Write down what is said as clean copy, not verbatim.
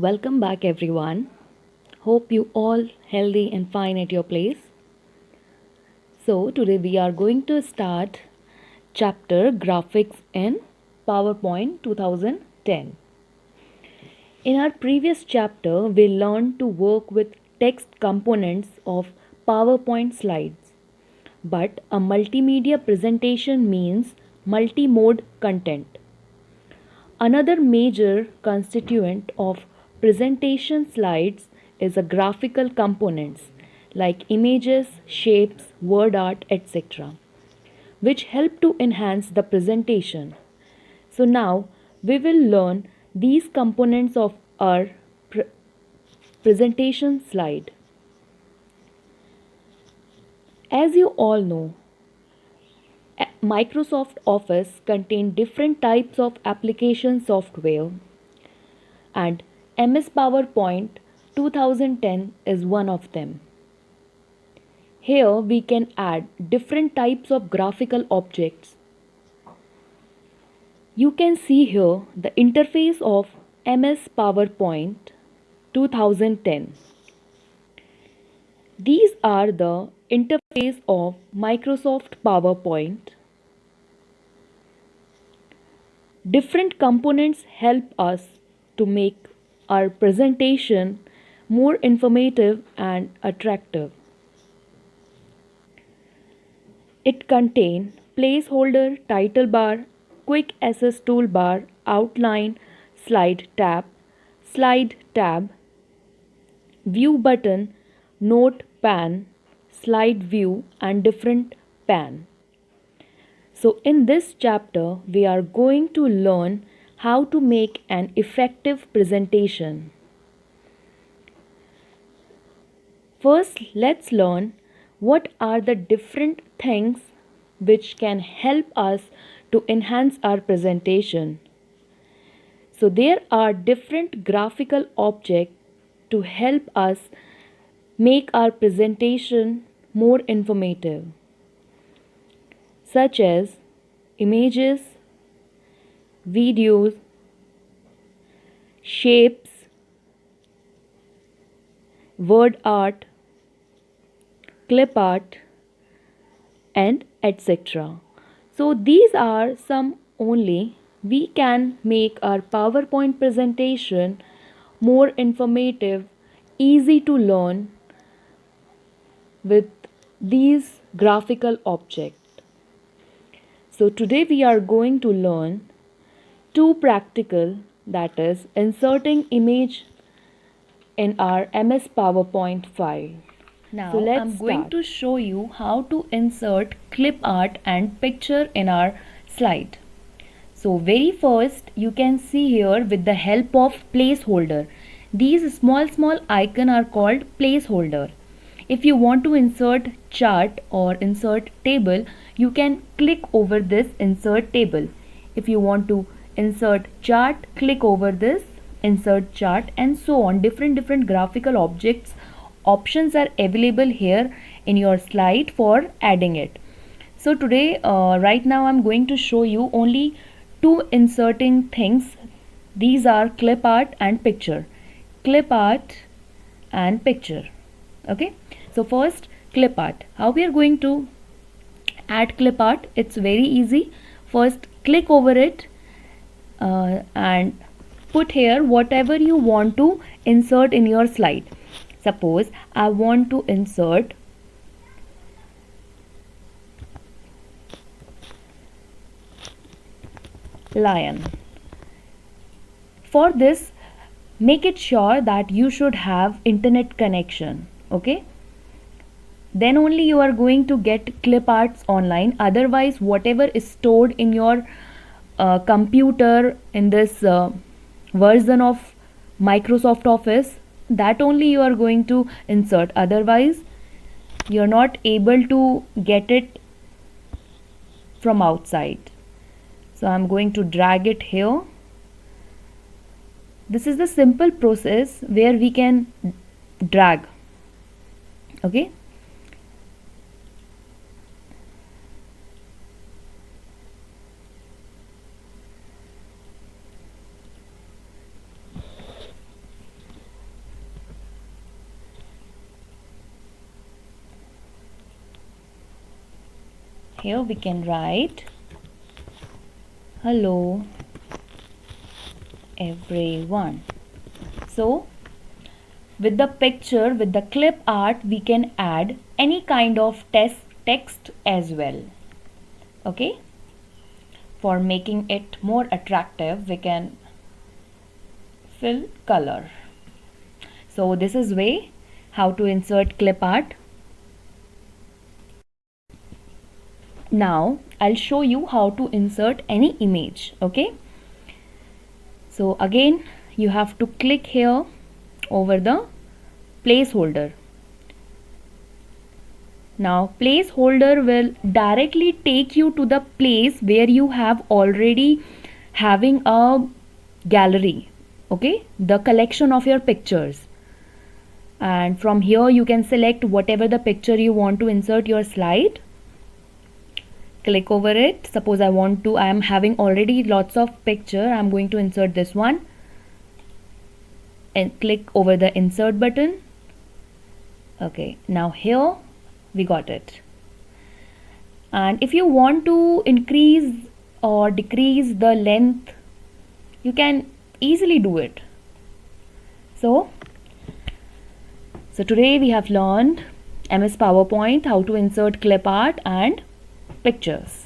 Welcome back everyone. Hope you all healthy and fine at your place. So today we are going to start chapter graphics in PowerPoint 2010. In our previous chapter we learned to work with text components of PowerPoint slides. But a multimedia presentation means multi-mode content. Another major constituent of presentation slides is a graphical components like images, shapes, word art, etc., which help to enhance the presentation. So now we will learn these components of our presentation slide. As you all know, Microsoft Office contains different types of application software and MS PowerPoint 2010 is one of them. Here we can add different types of graphical objects. You can see here the interface of MS PowerPoint 2010. These are the interface of Microsoft PowerPoint. Different components help us to make our presentation more informative and attractive. It contains placeholder, title bar, quick access toolbar, outline, slide tab, view button, note pan, slide view and different pan. So in this chapter we are going to learn how to make an effective presentation. First, let's learn what are the different things which can help us to enhance our presentation. So there are different graphical objects to help us make our presentation more informative, such as images, videos, shapes, word art, clip art, and etc. So these are some only we can make our PowerPoint presentation more informative, easy to learn with these graphical objects. So today we are going to learn two practical, that is inserting image in our MS PowerPoint file. Now I'm going to show you how to insert clip art and picture in our slide. So very first you can see here with the help of placeholder. These small icon are called placeholder. If you want to insert chart or insert table, you can click over this insert table. If you want to insert chart, click over this insert chart and so on. Different graphical objects options are available here in your slide for adding it. So today right now I'm going to show you only two inserting things. These are clip art and picture. Clip art and picture. Okay, so first clip art. How we are going to add clip art? It's very easy. First click over it and put here whatever you want to insert in your slide. Suppose I want to insert lion. For this, make it sure that you should have internet connection. Okay, then only you are going to get clip arts online. Otherwise whatever is stored in your computer in this version of Microsoft Office, that only you are going to insert. Otherwise you're not able to get it from outside. So I'm going to drag it here. This is the simple process where we can drag. Okay, Here we can write hello everyone. So with the picture, with the clip art, we can add any kind of text as well. Okay, for making it more attractive, we can fill color. So this is way how to insert clip art. Now I'll show you how to insert any image. Okay, so again you have to click here over the placeholder. Now placeholder will directly take you to the place where you have already having a gallery, okay, the collection of your pictures. And from here you can select whatever the picture you want to insert your slide. Click over it. Suppose I am having already lots of picture, I'm going to insert this one, and click over the insert button. Okay, now here we got it. And if you want to increase or decrease the length, you can easily do it. So today we have learned MS PowerPoint, how to insert clip art and pictures.